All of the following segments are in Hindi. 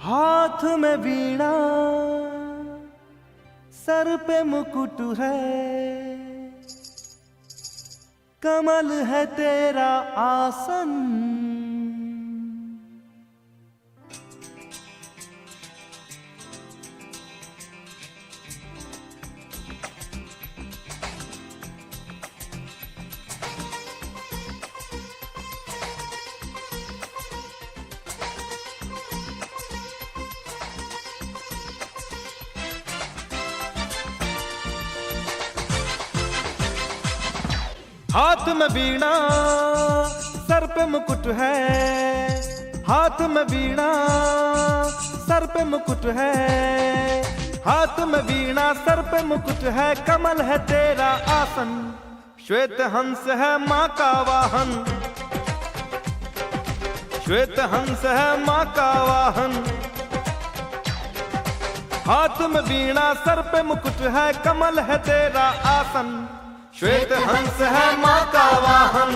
हाथ में वीणा, सर पे मुकुट है, कमल है तेरा आसन। हाथ में वीणा, सर पे मुकुट है, हाथ में वीणा, सर पे मुकुट है, हाथ में वीणा, सर पे मुकुट है, कमल है तेरा आसन। श्वेत हंस है माँ का वाहन, श्वेत हंस है माँ का वाहन। हाथ में वीणा, सर पे मुकुट है, कमल है तेरा आसन। श्वेत हंस है माँ का वाहन,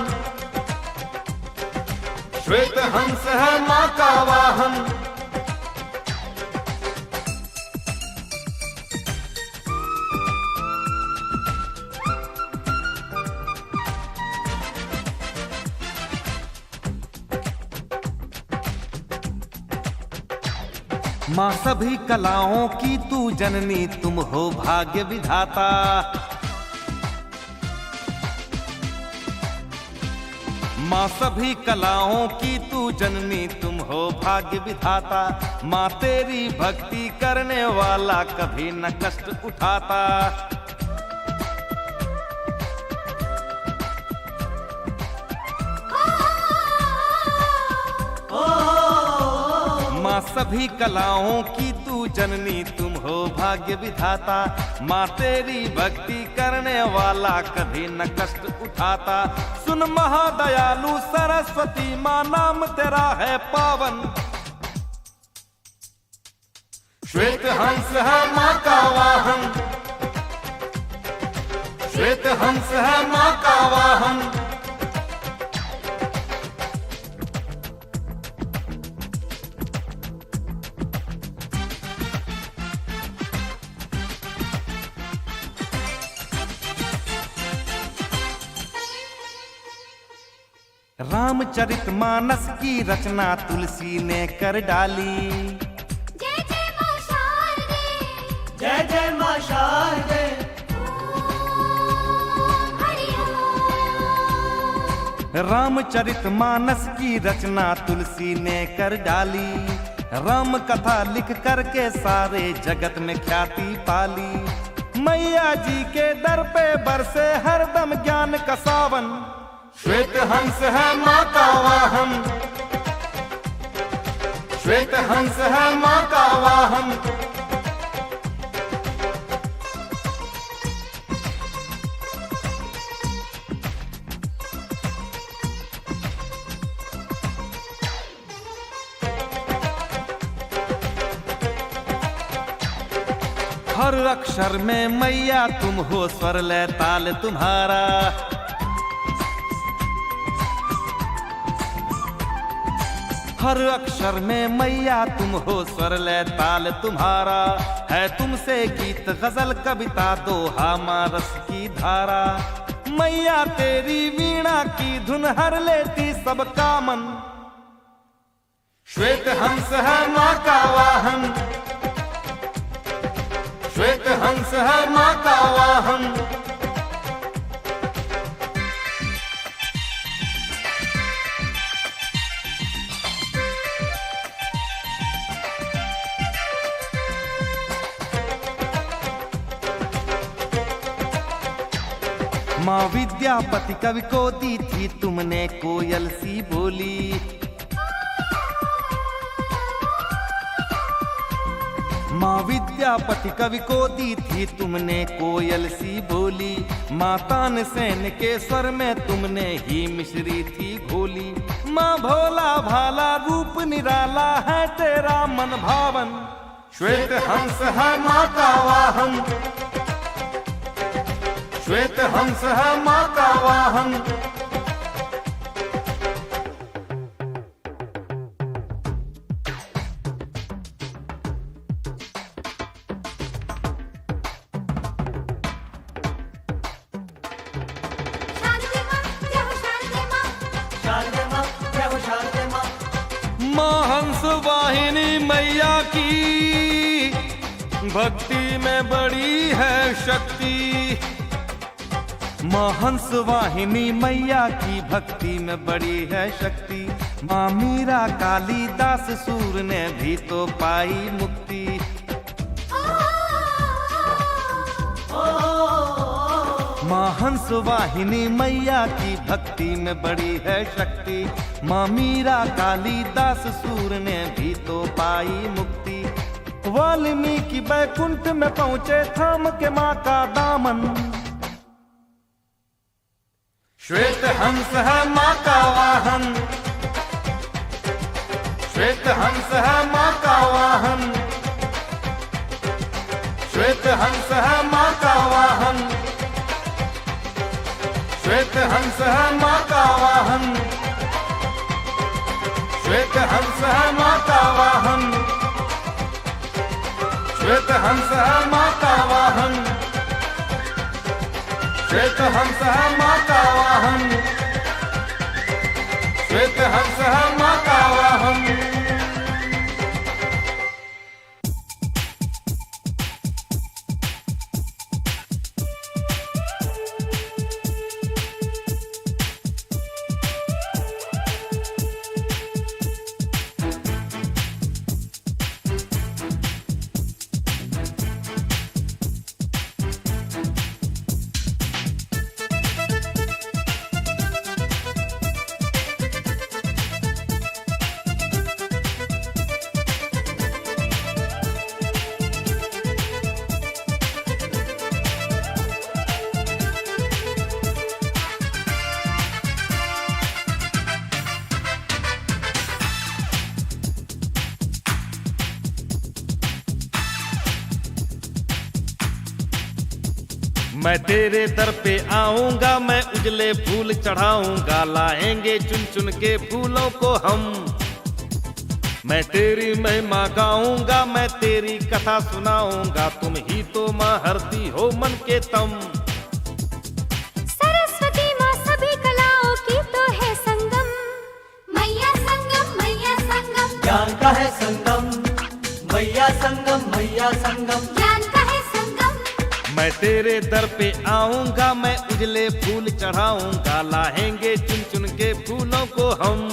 श्वेत हंस है माँ का वाहन। माँ सभी कलाओं की तू जननी, तुम हो भाग्य विधाता। माँ सभी कलाओं की तू जननी, तुम हो भाग्य विधाता। माँ तेरी भक्ति करने वाला कभी न कष्ट उठाता। माँ सभी कलाओं की तू जननी, तुम हो भाग्य विधाता। माँ तेरी भक्ति करने वाला कभी न कष्ट उठाता। सुन महादयालु सरस्वती माँ, नाम तेरा है पावन। श्वेत हंस है माँ का वाहन, श्वेत हंस है माँ का वाहन। रामचरितमानस की रचना तुलसी ने कर डाली। जय जय मां शारदे, जय जय मां शारदे। रामचरितमानस की रचना तुलसी ने कर डाली। राम कथा लिख करके सारे जगत में ख्याति पाली। मैया जी के दर पे बरसे हरदम ज्ञान का सावन। श्वेत हंस है माँ का वाहन, श्वेत हंस है माँ का वाहन। हर अक्षर में मैया तुम हो, स्वर लय ताल तुम्हारा। हर अक्षर में मैया तुम हो, स्वर लय ताल तुम्हारा। है तुमसे गीत गजल कविता दोहा माँ रस की धारा। मैया तेरी वीणा की धुन हर लेती सब कामन। श्वेत हंस है माँ का वाहन, श्वेत हंस है माँ का वाहन। माँ विद्यापति कवि को दी थी तुमने कोयल सी बोली। माँ विद्यापति कवि को दी थी तुमने कोयल सी बोली। माँ तानसेन के स्वर में तुमने ही मिश्री थी घोली। माँ भोला भाला रूप निराला है तेरा मन भावन। श्वेत हंस है माँ का वाहन, श्वेत हंस है माँ का वाहन। माँ हंस वाहिनी मैया की भक्ति में बड़ी है शक्ति। माँ हंस वाहिनी मैया की भक्ति में बड़ी है शक्ति। माँ मीरा कालिदास सूर ने भी तो पाई मुक्ति। माँ हंस वाहिनी मैया की भक्ति में बड़ी है शक्ति। माँ मीरा कालिदास सूर ने भी तो पाई मुक्ति। वाल्मीकि बैकुंठ में पहुंचे थाम के माँ का दामन। श्वेत हंस है माँ का वाहन। श्वेत हंस है माँ का वाहन। श्वेत हंस है माँ का वाहन। श्वेत हंस है माँ का वाहन। श्वेत हंस है माँ का वाहन। श्वेत हंस है माँ का वाहन। श्वेत हंस है माँ का वाहन। श्वेत हंस है माँ का वाहन। मैं तेरे दर पे आऊंगा, मैं उजले फूल चढ़ाऊंगा, लाएंगे चुन चुन के फूलों को हम। मैं तेरी महिमा गाऊंगा, मैं तेरी कथा सुनाऊंगा, तुम ही तो माँ हरती हो मन के तम। सरस्वती माँ सभी कलाओं की तो है संगम। मैया संगम, मैया संगम। ज्ञान का है संगम, मैया संगम, मैया संगम। ज्ञान का है संगम। मैं तेरे दर पे आऊंगा, मैं उजले फूल चढ़ाऊंगा, लाएंगे चुन चुन के फूलों को हम।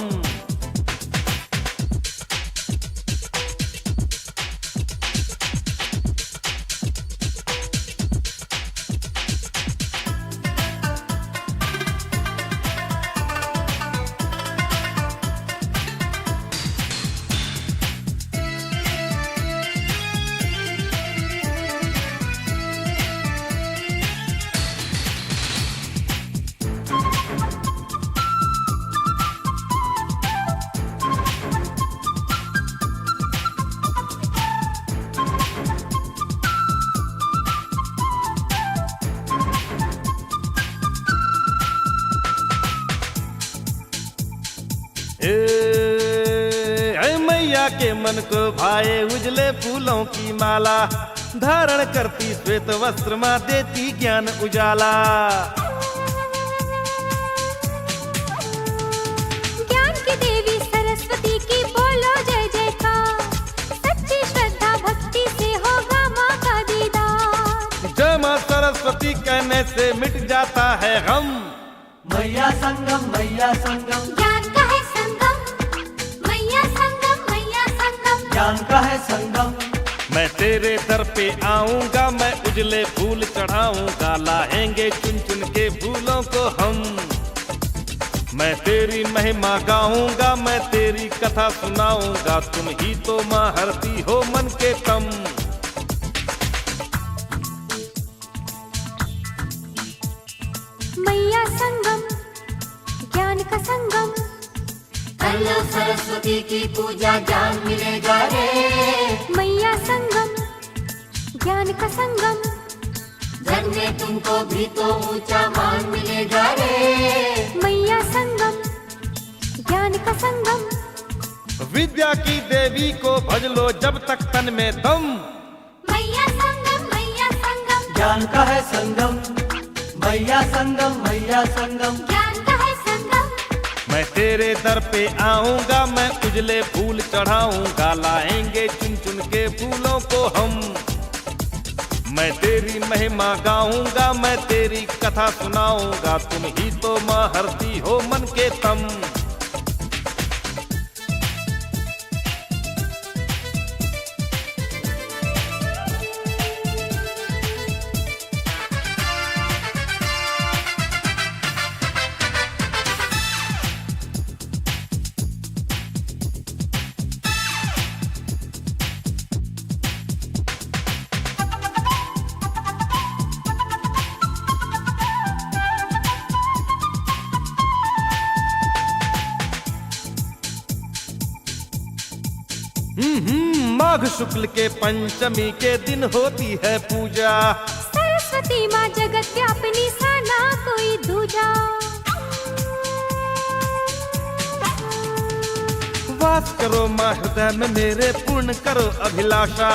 मैया के मन को भाए उजले फूलों की माला, धारण करती श्वेत वस्त्र माँ देती ज्ञान उजाला। ज्ञान की देवी सरस्वती की बोलो जय जयकार, सच्ची श्रद्धा भक्ति से होगा माँ का दीदार। जय माँ सरस्वती कहने से मिट जाता है गम। मैया संगम, मैया संगम। ज्ञान का है संगम, मैया संगम, मैया संगम। ज्ञान का है संगम। मैं तेरे दर पे आऊंगा, मैं उजले फूल चढ़ाऊंगा, लाएंगे चुन चुन के फूलों को हम। मैं तेरी महिमा गाऊंगा, मैं तेरी कथा सुनाऊंगा, तुम ही तो माँ हरती हो मन के तम। मैया संगम, ज्ञान का संगम। कर लो सरस्वती की पूजा, ज्ञान मिलेगा रे। मैया संगम, ज्ञान का संगम। जग में तुमको भी तो ऊंचा मान मिलेगा रे। मैया संगम, ज्ञान का संगम। विद्या की देवी को भज लो जब तक तन में दम। मैया संगम, मैया संगम। ज्ञान का है संगम, मैया संगम, मैया संगम। ज्ञान का है संगम। मैं तेरे दर पे आऊंगा, मैं उजले फूल चढ़ाऊंगा, लाएंगे चुन चुन के फूलों को हम। मैं तेरी महिमा गाऊंगा, मैं तेरी कथा सुनाऊंगा, तुम ही तो माँ हरती हो मन के तम। माघ शुक्ल के पंचमी के दिन होती है पूजा, सरस्वती माँ जगत व्यापिनी सा ना कोई दूजा। वास करो माँ हृदय में मेरे, पूर्ण करो अभिलाषा।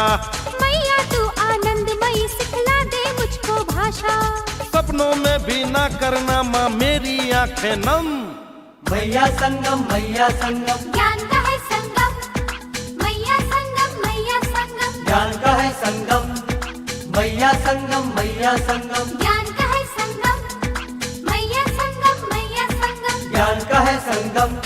मैया तू आनंदमयी, सिखला दे मुझको भाषा। सपनों में भी ना करना माँ मेरी आंखें नम। मैया संगम, मैया संगम, ज्ञान का है संगम, मैया संगम, मैया संगम। ज्ञान का है संगम, मैया संगम, मैया संगम, ज्ञान का है संगम, मैया संगम, मैया संगम। ज्ञान का है संगम।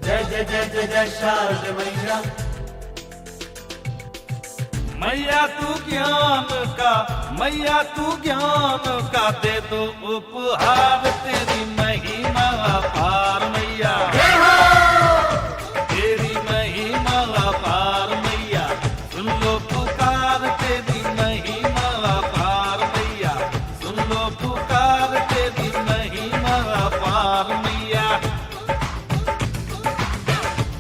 जय जय जय जय शारद मैया। मैया तू ज्ञान का, मैया तू ज्ञान का, दे दो उपहार, तेरी महिमा अपार मैया। तेरी महिमा अपार मैया, सुन लो पुकार, तेरी महिमा अपार मैया, सुन लो पुकार, तेरी महिमा अपार मैया।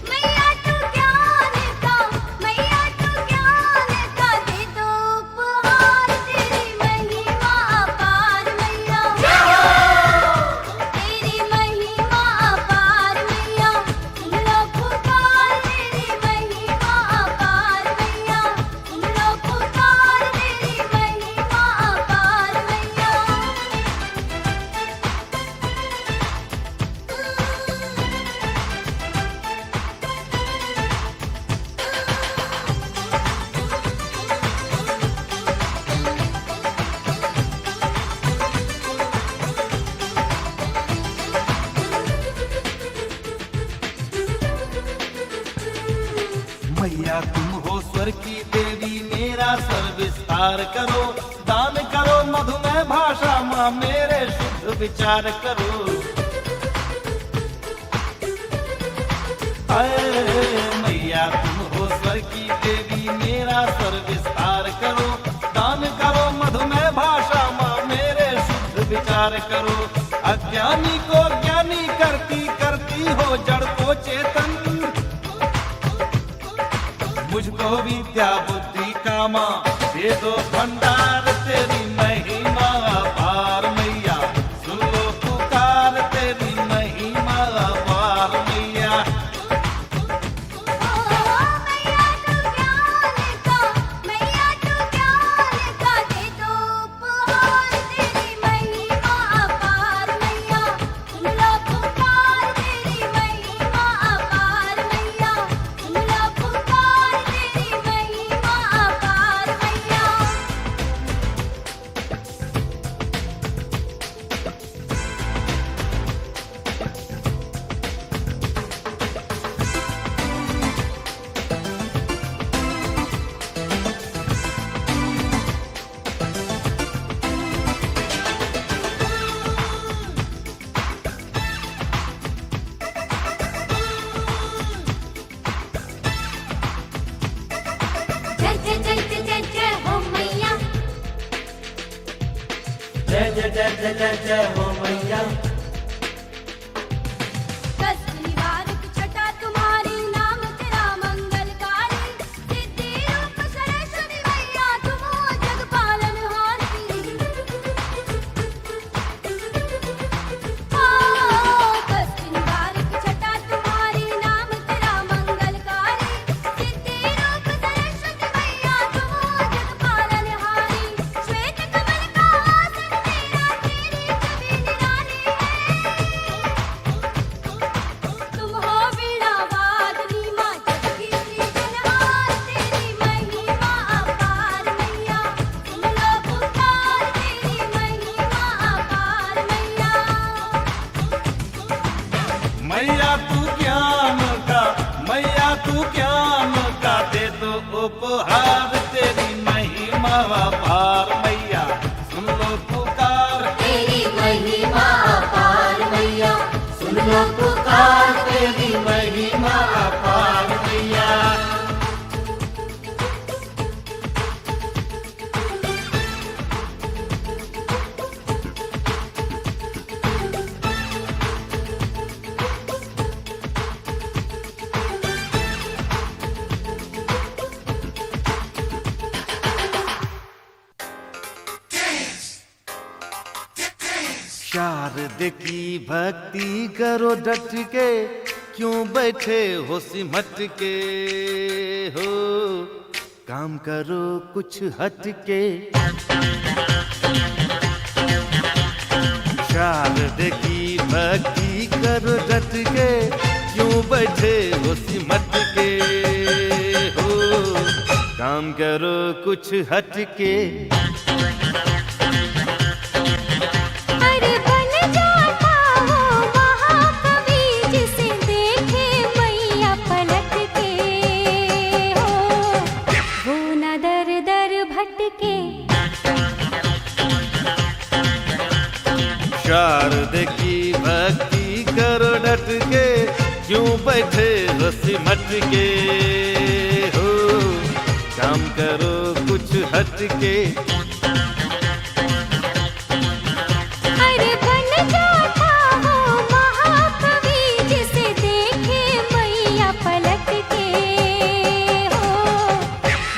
मैया तू ज्ञान का, मैया तू ज्ञान का, दे दो उपहार, तेरी महिमा अपार मैया। तेरी महिमा अपार मैया, सुन लो पुकार, तेरी महिमा अपार मैया, सुन लो पुकार, तेरी महिमा अपार मैया। मैया तुम हो स्वर की देवी, मेरा स्वर विस्तार करो, दान करो मधुमेह भाषा माँ, मेरे शुद्ध विचार करो। अरे मैया तुम हो स्वर की देवी, मेरा स्वर विस्तार करो, दान करो मधुमेह भाषा माँ, मेरे शुद्ध विचार करो। अज्ञानी को ज्ञानी करती करती हो जड़ को चेतन, मुझको विद्या बुद्धि कामा, दे दो भंडार, तेरी महिमा अपार मैया, सुन लो पुकार, तेरी महिमा अपार मैया। मैया तू ज्ञान का, मैया तू ज्ञान का, दे दो उपहार, तेरी महिमा अपार मैया, सुन लो पुकार, तेरी महिमा अपार मैया, सुन लो पुकार, तेरी महिमा अपार मैया। जय जय जय जय जय हो मैया। कष्ट निवारक छटा तुम्हारी, नाम तेरा मंगलकारी। सिद्धि रूप सरस्वती मैया, तुम हो जग पालनहारी। कष्ट निवारक छटा तुम्हारी, नाम तेरा मंगलकारी। सिद्धि रूप सरस्वती मैया, तुम हो जग पालनहारी। श्वेत कमल का आसन तेरा, तेरी छवि निराली है। तुम हो वीणा वादनी माँ, जग की सृजनहार। तेरी महिमा अपार मैया, सुन लो पुकार। तेरी महिमा अपार मैया। मैया तू ज्ञान का, मैया तू ज्ञान का दे दो उपहार। तेरी महिमा अपार मैया, सुन लो पुकार। तेरी महिमा अपार मैया, सुन लो पुकार। तेरी महिमा अपार मैया। शारद की भक्ति करो डट के, क्यों बैठे हो सिमट के हो। काम करो कुछ हट के। शारद की भक्ति करो डट के, क्यों बैठे हो सिमट के हो। काम करो कुछ हट के। अरे बन जाता वो महाकवि, जिसे देखे मैया पलट के हो। वो न दर दर भटके। शारद की भक्ति करो डट के, क्यों बैठे हो सिमट के हो। काम करो कुछ हट के। अरे बन जाता वो महाकवि, जिसे देखे मैया पलट के हो।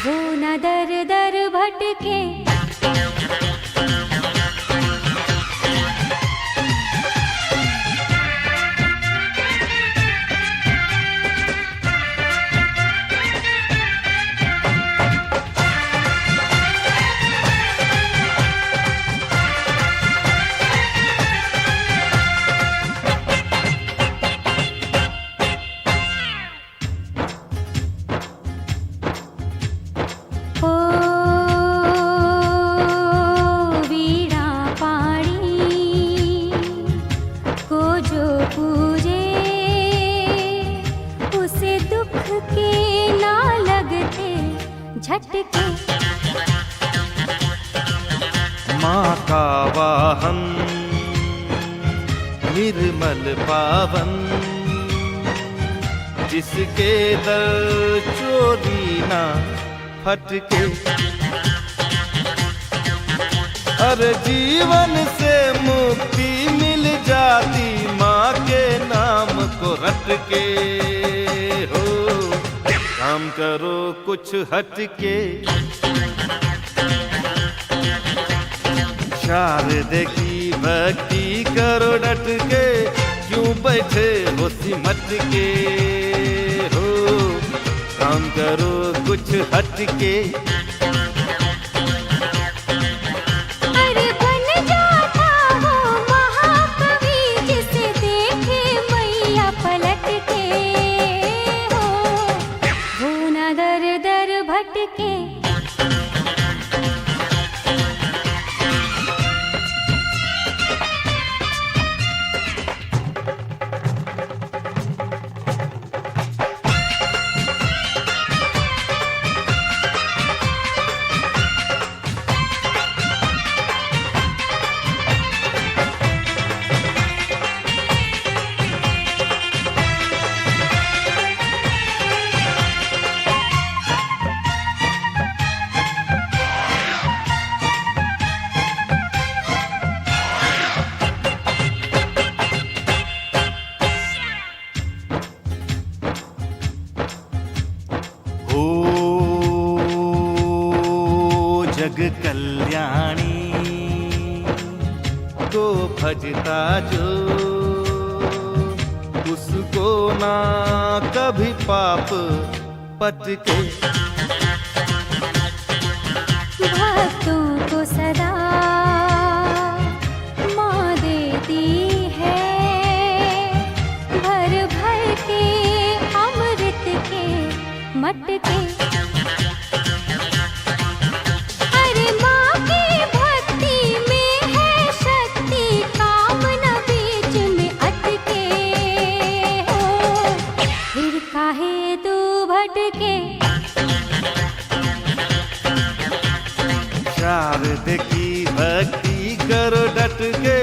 वो न दर दर भटके। ओ वीणा पाणी को जो पूजे, उसे दुख के ना लगते झटके। माँ का वाहन निर्मल पावन, जिसके दर चोरी ना फटके। अरे जीवन से मुक्ति मिल जाती, माँ के नाम को रट के हो। काम करो कुछ हट के। शारद की भक्ति करो डट के, क्यों बैठे हो सिमट के हो। काम करो कुछ हट के। अरे बन जाता वो महाकवि, जिसे देखे मैया पलट के हो। वो न दर दर भटके। कल्याणी को भजता जो, उसको ना कभी पाप पटके। भक्तों को सदा माँ देती है भर भर के अमृत के मटके। अरे माँ की भक्ति में है शक्ति, काम न बीच में अटके हो, फिर काहे तू भटके। शारद की भक्ति करो डट के,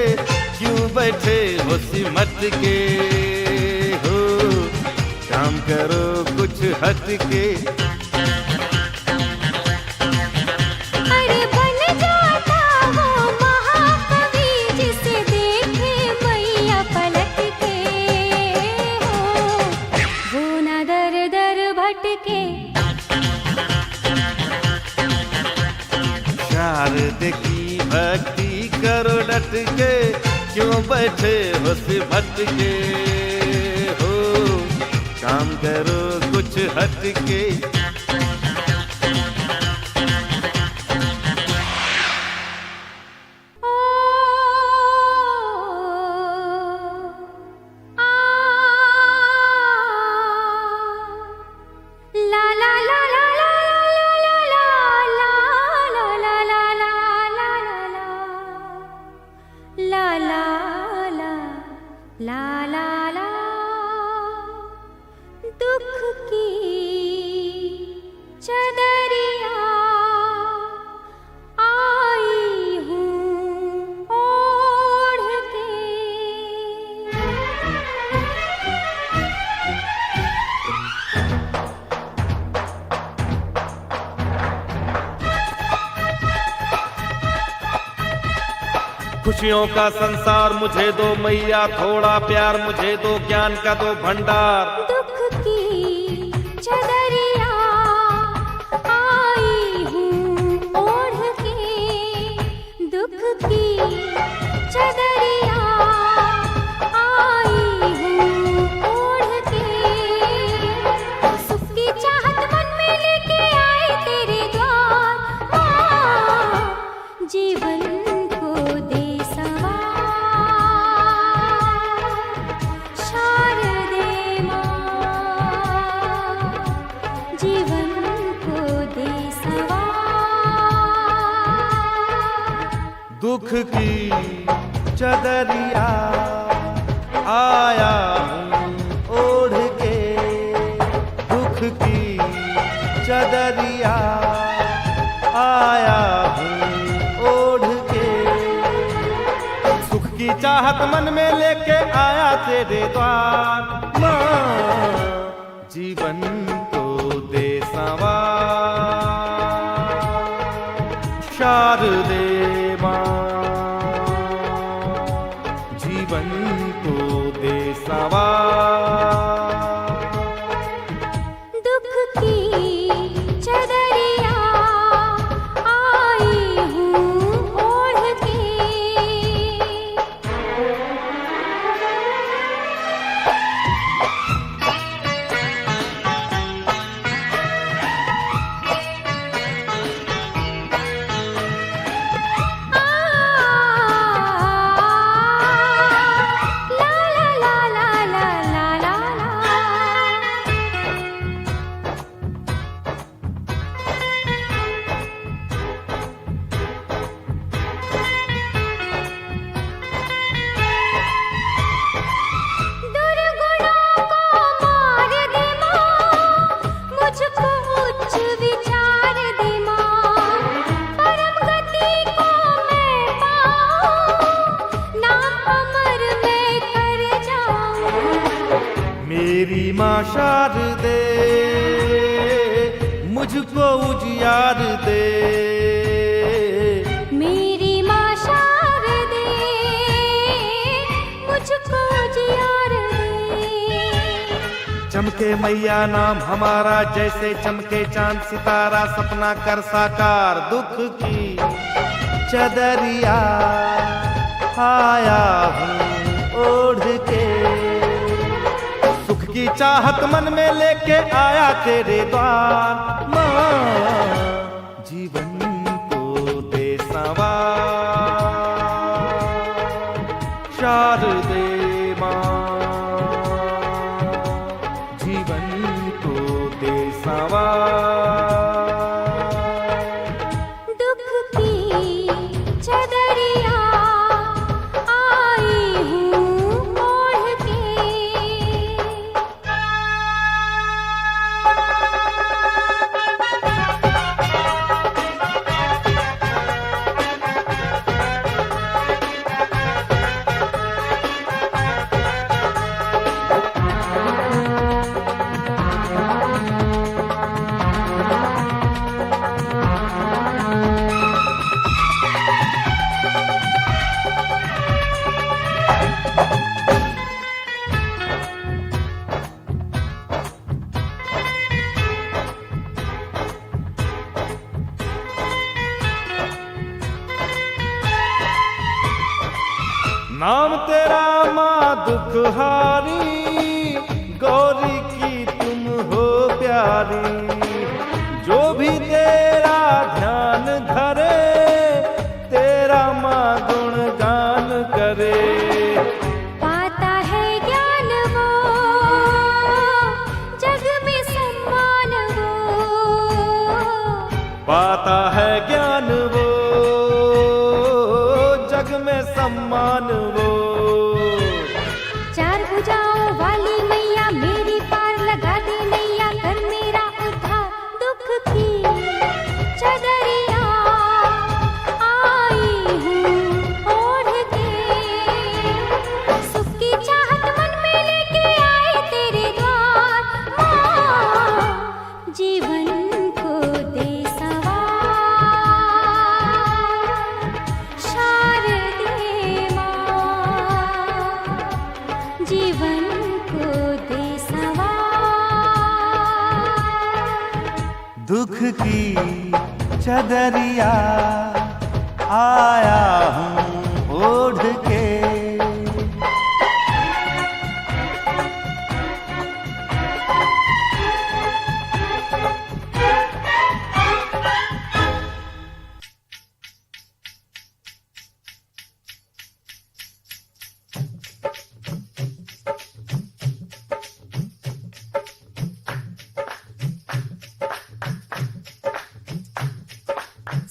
क्यों बैठे हो सिमट के हो, काम करो कुछ हट के। अरे बन जाता वो महाकवि जिसे देखे मैया पलट के हो, वो न दर दर भटके। शारद की भक्ति करो डट के, क्यों बैठे हो सिमट के हो, काम करो कुछ हट के। दुख की चदरिया आई हूँ ओढ़ के। खुशियों का संसार मुझे दो मैया, थोड़ा प्यार मुझे दो, ज्ञान का दो भंडार। दुख की चदरिया आई हूँ ओढ़ के, दुख की चदरिया आई हूँ ओढ़ के। सुख की चाहत मन में लेके आई तेरे द्वार, माँ जीवन को दे सवार। शारदे माँ जीवन को दे सवार। दुख की चदरिया आया हूँ ओढ़ के, दुख की चदरिया आया हूँ ओढ़ के। सुख की चाहत मन में लेके आया तेरे द्वार, माँ जीवन को दे संवार। शारदे माँ जीवन को दे संवार। दुख की चदरिया आई हूँ ओढ़ के। मेरी माँ शारदे मुझको उजियार दे, मेरी माँ शारदे मुझको उजियार दे। चमके मैया नाम हमारा, जैसे चमके चांद सितारा, सपना कर साकार। दुख की चदरिया आया हूँ ओढ़ के, सुख की चाहत मन में लेके आया तेरे द्वार। माँ जीवन को दे संवार, शारदे माँ जीवन को दे संवार। दुख की चदरिया आई हूँ ओढ़ के। नाम तेरा माँ दुखहारी, गौरी की तुम हो प्यारी। जो भी तेरा ध्यान धरे, तेरा माँ गुणगान करे। पाता है ज्ञान वो, जग में सम्मान वो। पाता है ज्ञान वो, जग में सम्मान वो। चार भुजाओं वाली मैया मेरी पार लगा दे नैया, कर मेरा उद्धार। दुख की चदरिया आई हूँ ओढ़ के, सुख की चाहत मन में लेके आए तेरे द्वार। माँ जीवन को दे संवार, शारदे माँ जीवन को दे संवार। दुख की चदरिया आया हूँ ओढ़ के।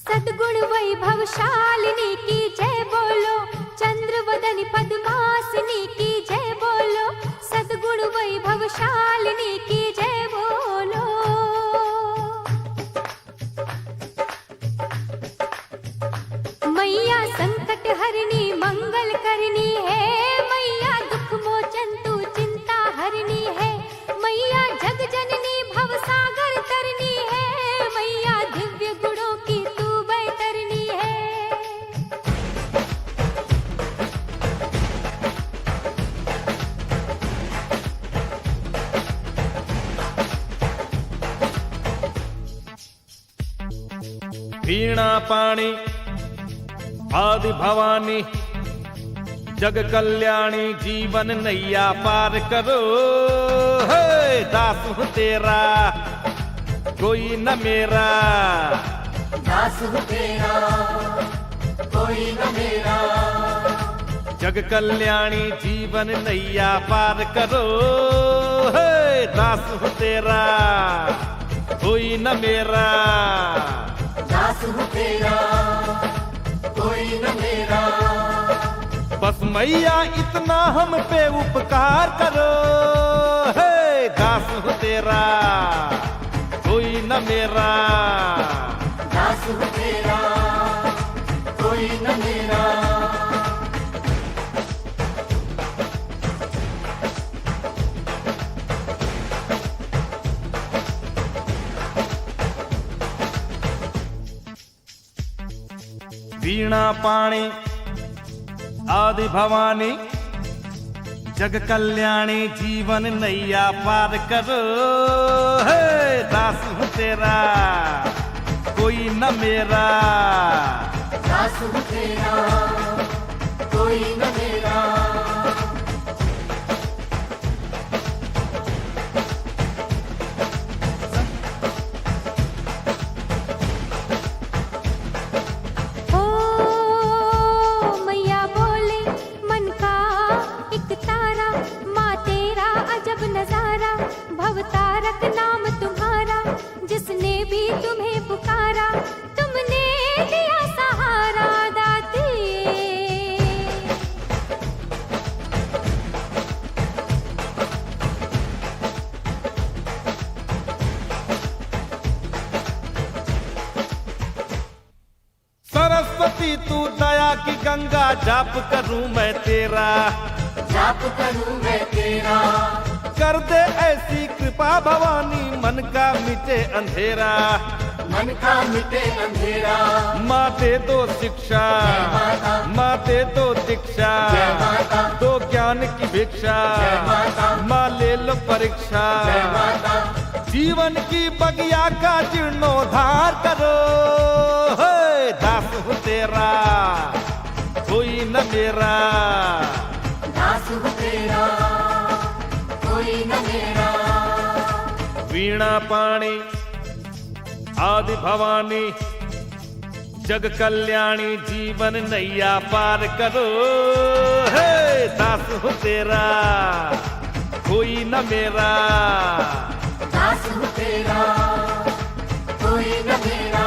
सद्गुण वैभवशालिनी की जय बोलो, चंद्रवदन पद्मासिनी की जय बोलो। सद्गुण वैभवशालिनी की जय बोलो। मैया संकट हरनी मंगल करनी है, मैया दुख मोचन तू चिंता हरनी है। मैया जग जननी भव सागर तरनी है, मैया दिव्य गुणों की तू बैतरनी है। वीणा पाणी आदि भवानी, जग कल्याणी जीवन नैया पार करो। हे दास हूँ तेरा कोई न मेरा, दास हूँ तेरा कोई न मेरा। जग कल्याणी जीवन नैया पार करो। हे दास हूँ तेरा कोई न मेरा, दास हूँ तेरा कोई न मेरा। बस मैया इतना हम पे उपकार करो। हे दास हूँ तेरा कोई न मेरा, दास हूँ तेरा कोई न मेरा। वीणा पाणी आदि भवानी, जग कल्याणी जीवन नैया पार करो, हे दास हूँ तेरा कोई न मेरा। दास हूँ तेरा कोई न मेरा। ओ मैया बोले मन का एक तारा, माँ तेरा अजब नजारा, भवतारक नाम तुम्हारा, जिसने भी तुम्हें पुकारा तुमने दिया सहारा दाती। सरस्वती तू दया की गंगा, जाप करूं मैं तेरा, जाप करूं मैं तेरा। कर दे ऐसी कृपा भवानी, मन का मिटे अंधेरा। मन का मिटे अंधेरा। माँ दे दो शिक्षा, जय माता। माँ दे दो दीक्षा, जय माता। दो ज्ञान की भिक्षा, जय माता। माँ ले लो परीक्षा। जय माता। जीवन की बगिया का जीर्णोद्धार करो, हे दास हूँ तेरा कोई न मेरा। दास हूँ तेरा कोई न मेरा। वीणा पाणी आदि भवानी, जग कल्याणी जीवन नैया पार करो, हे दास हूँ तेरा कोई न मेरा। दास हूँ तेरा कोई न मेरा।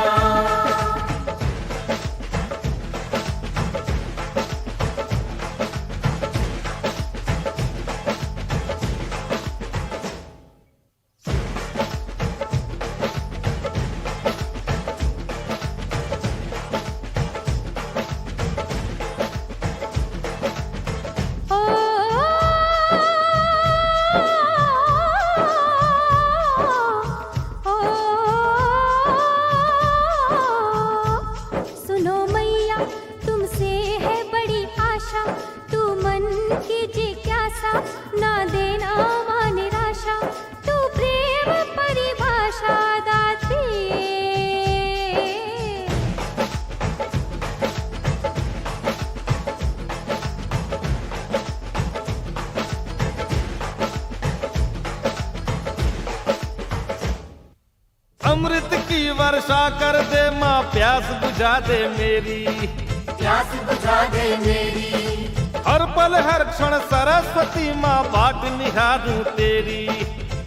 सुनो मैया तुमसे है बड़ी आशा, तू मन की जिज्ञासा, ना देना मां निराशा, तू प्रेम परिभाषा दाती। अमृत की वर्षा कर दे माँ, प्यास बुझा दे मेरी, प्यास बुझा दे मेरी। हर पल हर क्षण सरस्वती माँ बाट निहारूं तेरी।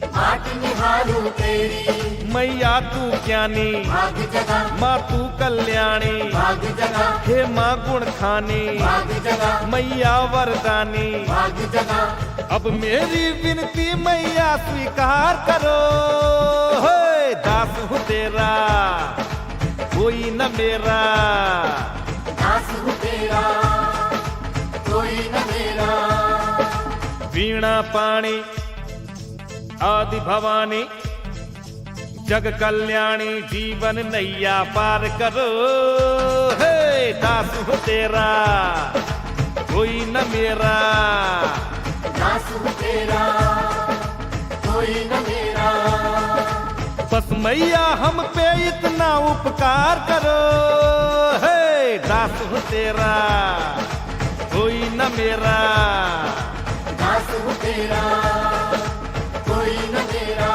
बाट निहारूं तेरी। मैया तू ज्ञानी, भाग जगा। माँ तू कल्याणी, भाग जगा। हे माँ गुण खानी, भाग जगा। मैया वरदानी। भाग जगा। अब मेरी विनती मैया स्वीकार करो, हे दास हूँ तेरा कोई न मेरा। दास हूँ तेरा कोई न मेरा। वीणा पाणी आदि भवानी, जग कल्याणी जीवन नैया पार करो, हे दास हूँ तेरा कोई न मेरा। दास हूँ तेरा कोई न मेरा। बस मैया हम पे इतना उपकार करो, हे दास हूँ तेरा कोई न मेरा। दास हूँ तेरा कोई न मेरा।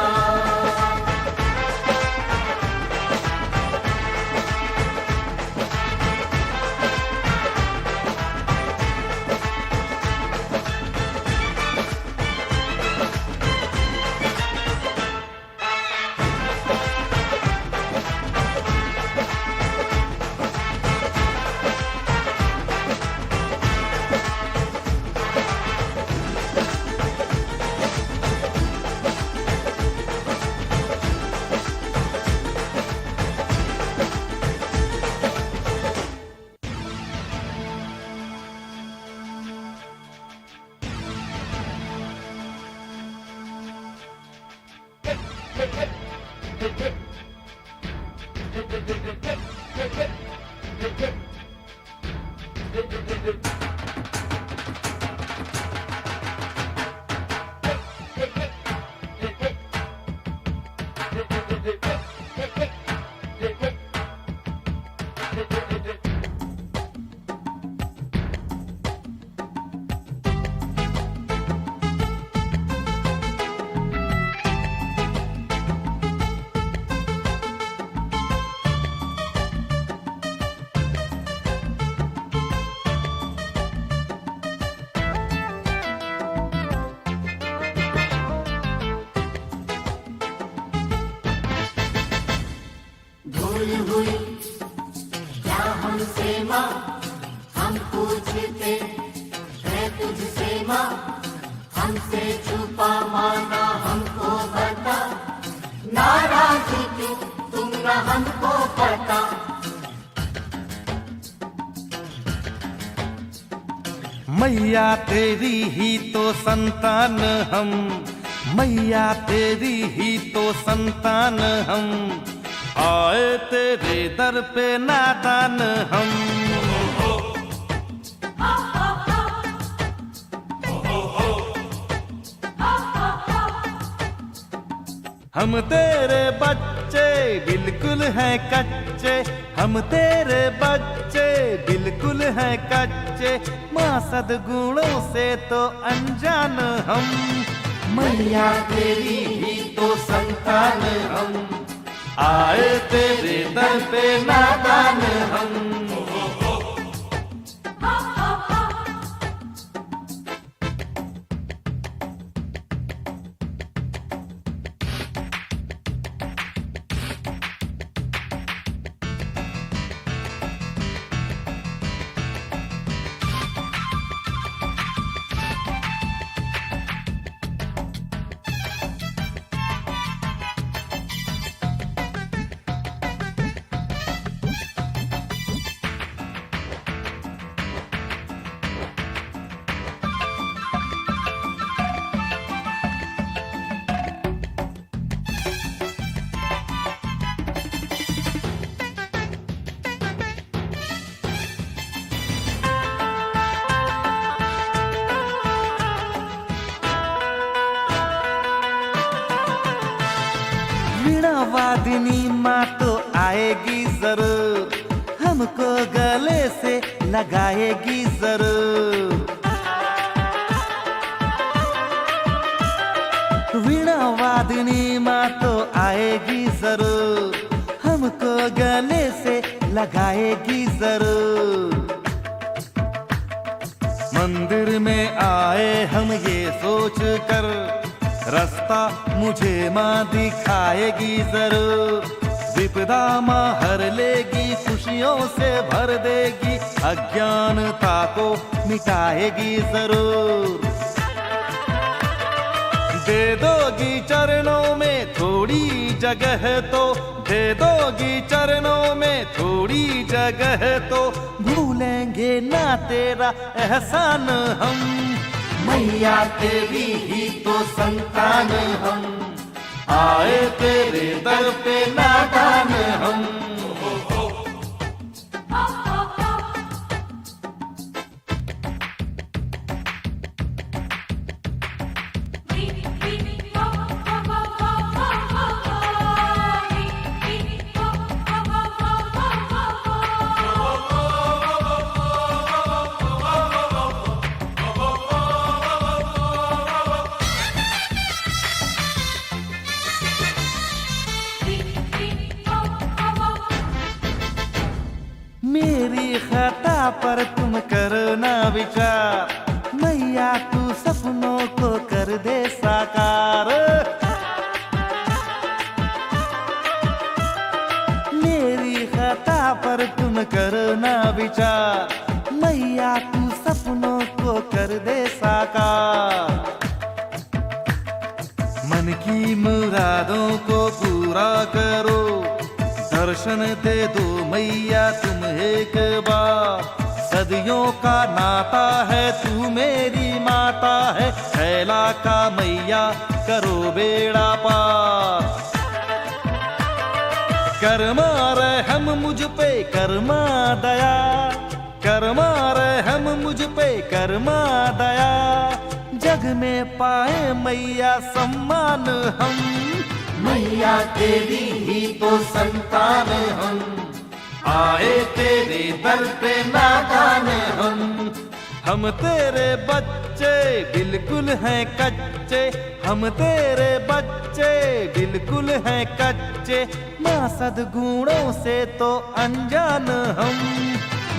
तुमसे माँ हम पूछते हैं तुझसे माँ, हमसे छुपा माना हमको बता, नाराज क्यों तुम न हमको पता। मैया तेरी ही तो संतान हम, मैया तेरी ही तो संतान हम, आए तेरे दर पे नादान हम। हम तेरे बच्चे बिल्कुल हैं कच्चे, हम तेरे बच्चे बिल्कुल हैं कच्चे, माँ सद्गुणों से तो अनजान हम। मैया तेरी ही तो संतान हम, आए तेरे दर पे नादान हम। वीणा वादिनी माँ तो आएगी जरूर, हमको गले से लगाएगी जरूर। वीणा वादिनी माँ तो आएगी जरूर, हमको गले से लगाएगी जरूर। मंदिर में आए हम ये सोच कर, रास्ता मुझे माँ दिखाएगी जरूर। विपदा माँ हर लेगी, खुशियों से भर देगी, अज्ञानता को मिटाएगी जरूर। दे दोगी चरणों में थोड़ी जगह तो, दे दोगी चरणों में थोड़ी जगह तो, भूलेंगे ना तेरा एहसान हम। मैया तेरी ही तो संतान हम, आए तेरे दर पे नादान हम। मेरी खता पर तुम करो ना विचार, मैया तू सपनों को कर दे साकार। मेरी खता पर तुम करो ना विचार, मैया तू सपनों को कर दे साकार। मन की मुरादों को पूरा करो, दर्शन दे दो मैया तुम एक बार। सदियों का नाता है, तू मेरी माता है, कैला का मैया करो बेड़ा पार। कर्मा रहम मुझ पे कर्मा दया, कर्मा रहम मुझ पे कर्मा दया, जग में पाए मैया सम्मान हम। मैया तेरी ही तो संतान हम, आए तेरे दर पे नादान हम तेरे बच्चे बिल्कुल हैं कच्चे, हम तेरे बच्चे बिल्कुल हैं कच्चे, माँ सद्गुणों से तो अनजान हम।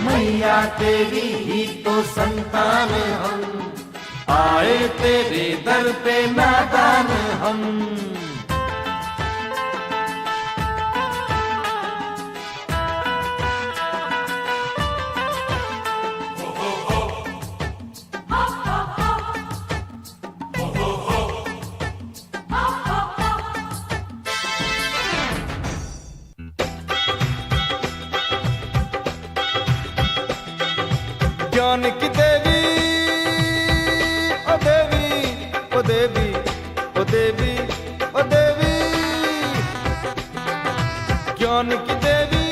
मैया तेरी ही तो संतान हम, आए तेरे दर पे नादान हम। ज्ञान की देवी ओ देवी ओ देवी ओ देवी ओ देवी, ज्ञान की देवी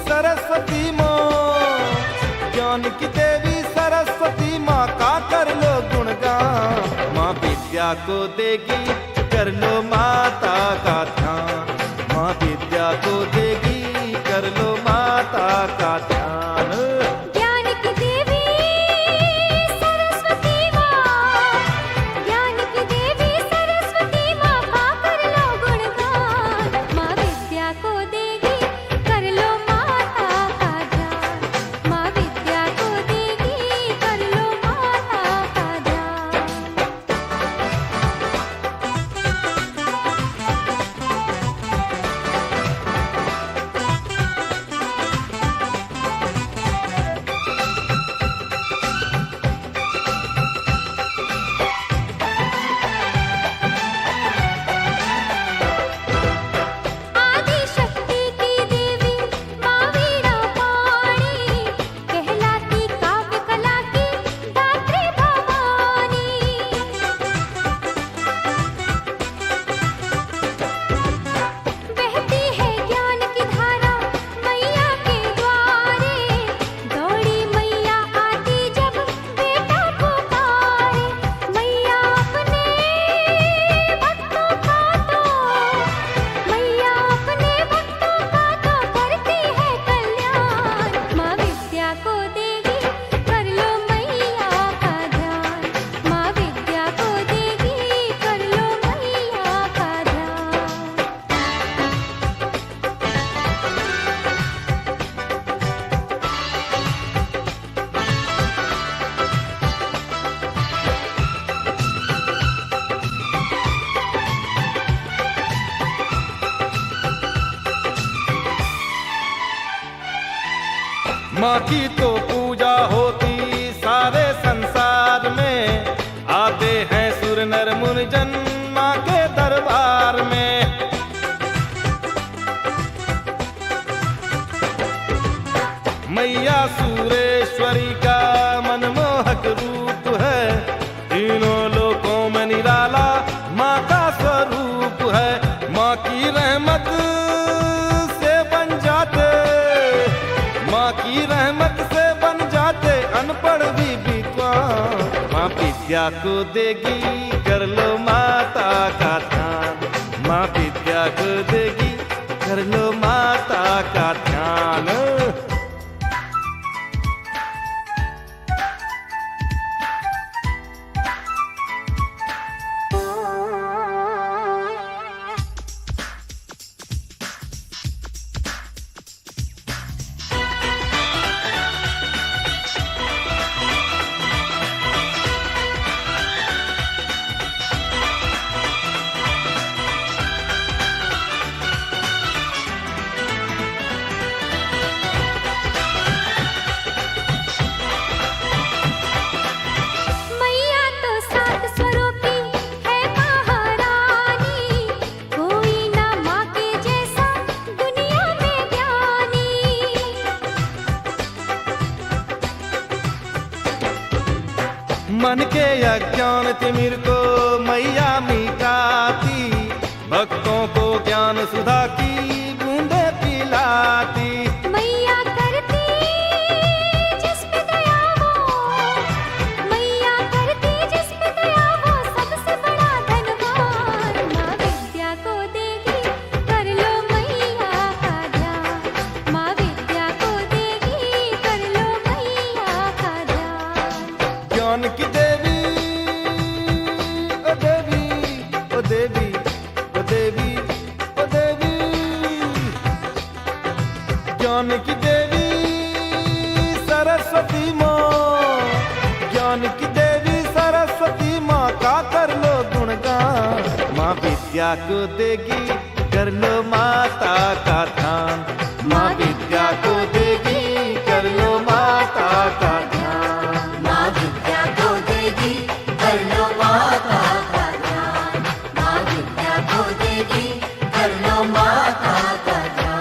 सरस्वती माँ, ज्ञान की देवी सरस्वती माँ का कर लो गुणगान। माँ विद्या को देगी कर लो माता का ध्यान, माँ विद्या को देगी कर लो माता का ध्यान। ज्ञान की देवी सरस्वती माँ, ज्ञान की देवी सरस्वती माँ का कर लो गुणगान। माँ विद्या को देगी कर लो माता का ध्यान, माँ विद्या को देगी कर लो माता का ध्यान। आदि शक्ति की देवी माँ वीणा पाणी, कहलाती काव्य कला की दात्री भवानी। बहती है ज्ञान की धारा मैया के द्वारे, दौड़ी मैया आती जब बेटा पुकारे। मैया अपने भक्तों का तो, मैया अपने भक्तों का तो करती है कल्याण। माँ विद्या को देगी कर लो मैया का ध्यान, माँ विद्या को देगी कर लो मैया का ध्यान। माँ की तो पूजा होती सारे संसार में, आते हैं सुर नर मुनिजन माँ के दरबार में। मैया सूरेश्वरी का मनमोहक रूप है, तीनों लोकों में निराला माँ का स्वरूप है। माँ की रहमत से बन जाते, माँ की रहमत से बन जाते अनपढ़ भी विद्वान। माँ विद्या को देगी कर लो माता का ध्यान, माँ विद्या को देगी कर लो माता का ध्यान। मैया तो सात स्वरों की है महारानी, कोई ना माँ के जैसा दुनिया में ज्ञानी। मन के अज्ञान तिमिर को मैया मिटाती, भक्तों को ज्ञान सुधा की बूंदे पिलाती। मैया करती जिस पे दया वो, मैया करती जिस पे दया वो सबसे बड़ा धनवान। माँ विद्या को देगी कर लो मैया का ध्यान, माँ विद्या को देगी कर लो मैया का ध्यान। ज्ञान की देवी ओ देवी ओ देवी ओ देवी ओ देवी, ज्ञान की देवी सरस्वती माँ, ज्ञान की देवी सरस्वती माँ का कर लो गुणगान। माँ विद्या को देगी कर लो माता का ध्यान, माँ विद्या को देगी कर लो माता का ध्यान। माँ विद्या को देगी कर लो माता का ध्यान, माँ विद्या को देगी कर लो माता का ध्यान।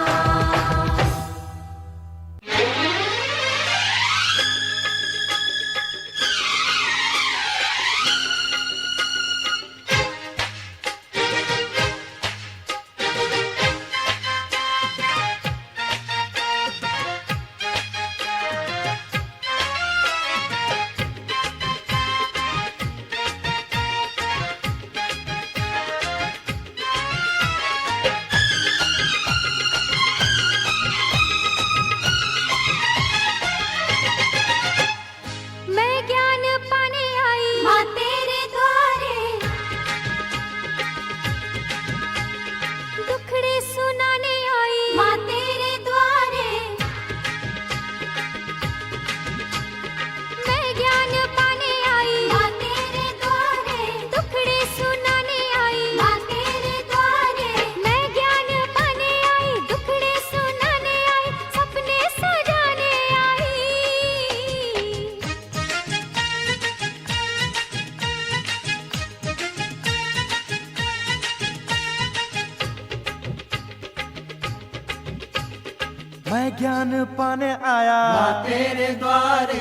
ज्ञान पाने आया माँ तेरे द्वारे,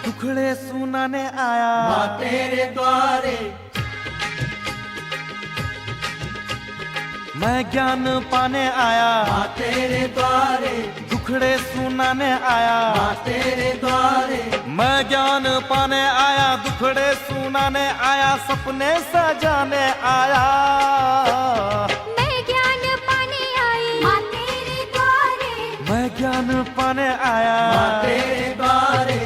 दुखड़े सुनाने आया माँ तेरे द्वारे, मैं ज्ञान पाने आया माँ तेरे द्वारे, दुखड़े सुनाने आया माँ तेरे द्वारे, मैं ज्ञान पाने आया दुखड़े सुनाने आया सपने सजाने आया मैं ज्ञान पाने आई माँ तेरे द्वारे, मैं ज्ञान पाने आया माँ तेरे द्वारे।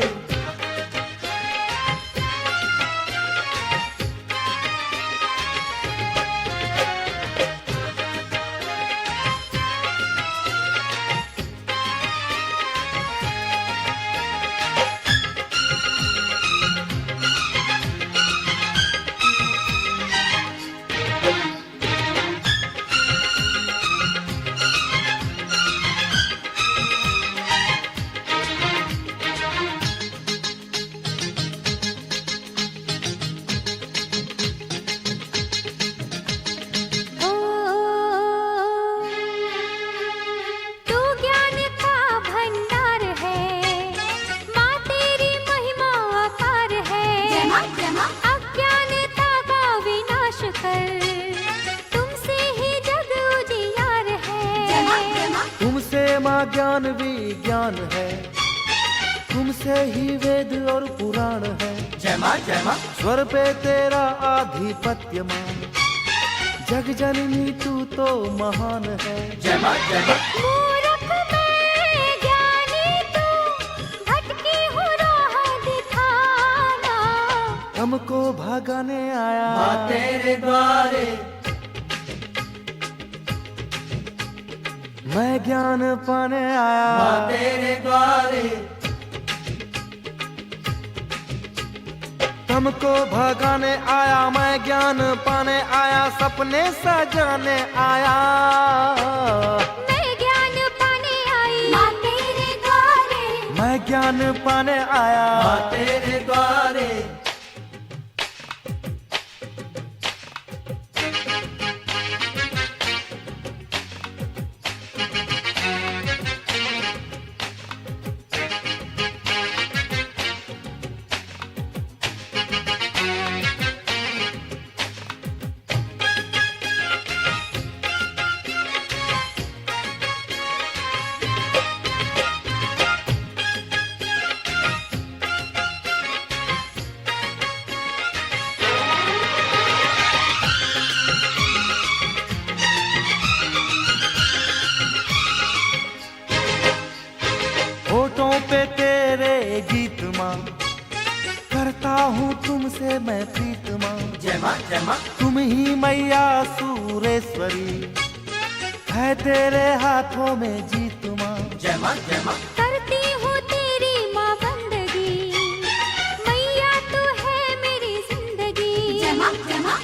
ओ तू ज्ञान का भंडार है, माँ तेरी महिमा अपार है। अज्ञानता का विनाश कर, तुमसे ही जग उजियार है। तुमसे माँ ज्ञान विज्ञान है तुमसे ही वेद और पुराण है जय माँ जय माँ। स्वर पे तेरा आधिपत्य माँ जग जननी तू तो महान है जय माँ जय माँ। मूर्ख मैं ज्ञानी तू, भटकी हूँ राह दिखाना। हमको भगाने आया माँ तेरे द्वारे, मैं ज्ञान पाने आया माँ तेरे द्वारे, तुमको भगाने आया मैं ज्ञान पाने आया सपने सजाने आया मैं ज्ञान पाने आई माँ तेरे द्वारे, मैं ज्ञान पाने आया माँ तेरे द्वारे। होठों पे तेरे गीत माँ करता हूँ तुमसे मैं प्रीत माँ जय माँ जय माँ। तुम ही मैया सूरेश्वरी है तेरे हाथों में जीत माँ जय माँ जय माँ। करती हूँ तेरी माँ बंदगी, मैया तू है मेरी जिंदगी।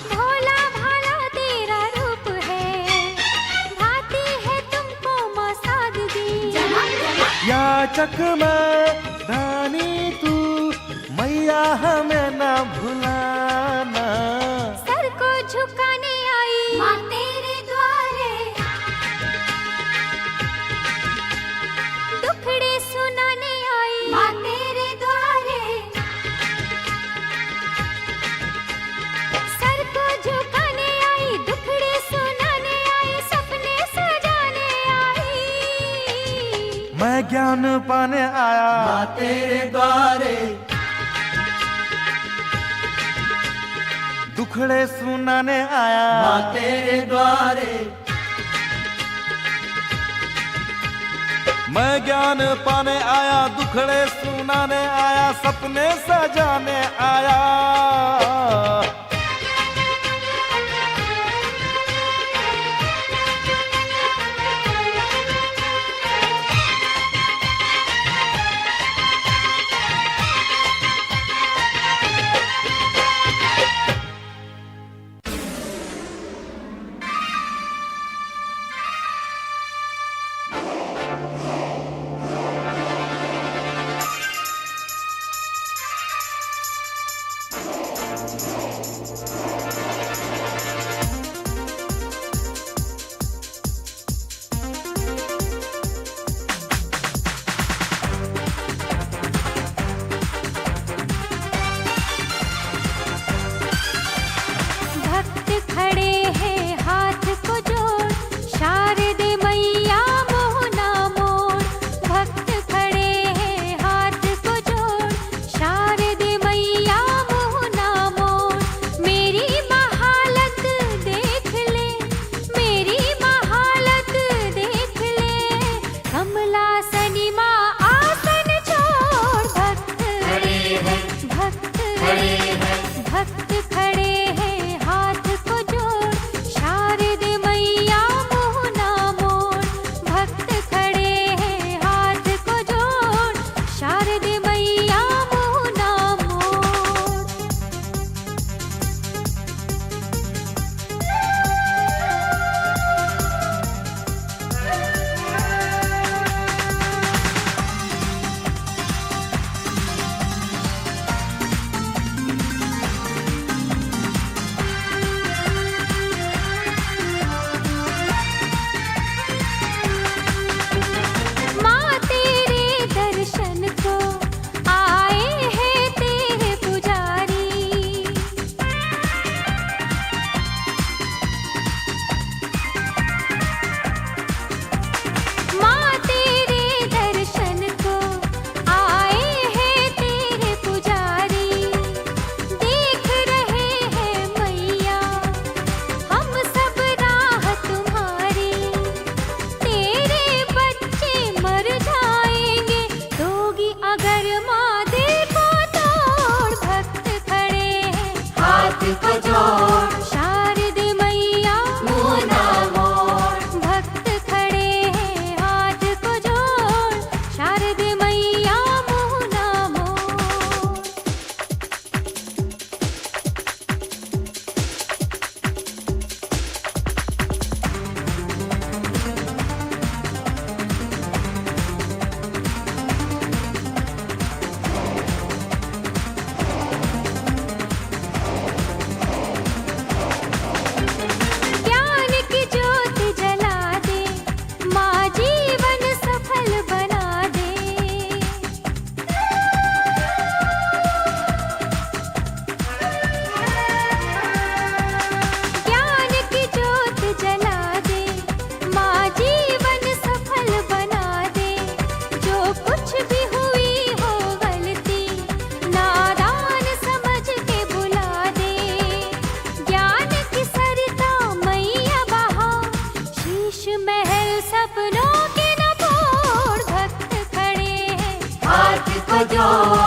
भोला भाला तेरा रूप है, भाती है तुमको माँ सादगी। याचक मैं दानी तू मैया हमें ना भुलाना सर को झुकाने आई माँ तेरे द्वारे, दुखड़े सुनाने आई माँ तेरे द्वारे। सर को झुकाने आई, दुखड़े सुनाने आई, सपने सजाने आई। मैं ज्ञान पाने आया माँ तेरे द्वारे, दुखड़े सुनाने आया माँ तेरे द्वारे, मैं ज्ञान पाने आया दुखड़े सुनाने आया सपने सजाने आया बजाओ